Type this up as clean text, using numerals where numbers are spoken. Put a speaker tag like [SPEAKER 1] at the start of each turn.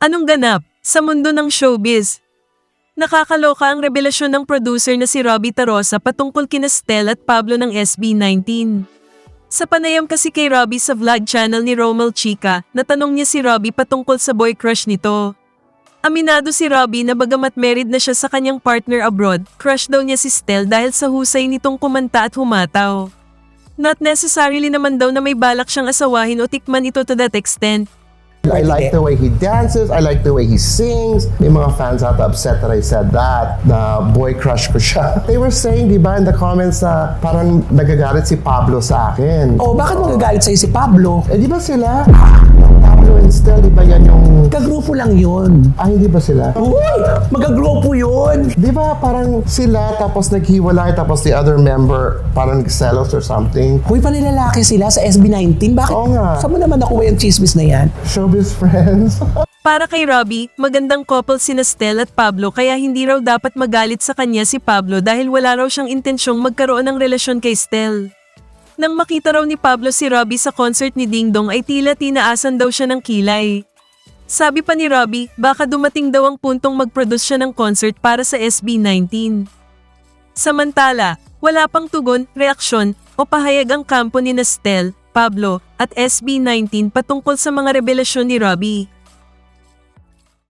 [SPEAKER 1] Anong ganap sa mundo ng showbiz? Nakakaloka ang revelasyon ng producer na si Robbie Tarosa patungkol kina Stel at Pablo ng SB19. Sa panayam kasi kay Robbie sa vlog channel ni Romel Chica, natanong niya si Robbie patungkol sa boy crush nito. Aminado si Robbie na bagamat married na siya sa kanyang partner abroad, crush daw niya si Stel dahil sa husay nitong kumanta at humataw. Not necessarily naman daw na may balak siyang asawahin o tikman ito to that extent.
[SPEAKER 2] I like the way he dances, I like the way he sings. May mga fans ata upset that I said that, na boy crush ko siya. They were saying, di ba, in the comments na parang nagagalit si Pablo sa akin.
[SPEAKER 3] Oh, bakit magagalit sa'yo si Pablo?
[SPEAKER 2] Eh, di ba sila? Pablo and Stel, di ba yan yung...
[SPEAKER 3] Kagrupo lang yun.
[SPEAKER 2] Ay, hindi ba sila?
[SPEAKER 3] Uy! Magagrupo yun!
[SPEAKER 2] Di ba parang sila tapos naghiwalay tapos the other member parang nag-selos or something?
[SPEAKER 3] Uy, panilalaki sila sa SB19. Bakit?
[SPEAKER 2] Oo nga.
[SPEAKER 3] Saan mo naman nakuha yung chismis na yan?
[SPEAKER 2] Showbiz friends.
[SPEAKER 1] Para kay Robbie, magandang couple sina Stel at Pablo kaya hindi raw dapat magalit sa kanya si Pablo dahil wala raw siyang intensyong magkaroon ng relasyon kay Stel. Nang makita raw ni Pablo si Robbie sa concert ni Ding Dong ay tila tinaasan daw siya ng kilay. Sabi pa ni Robbie, baka dumating daw ang puntong mag-produce siya ng concert para sa SB19. Samantala, wala pang tugon, reaksyon o pahayag ang kampo ni Stel, Pablo at SB19 patungkol sa mga revelasyon ni Robbie.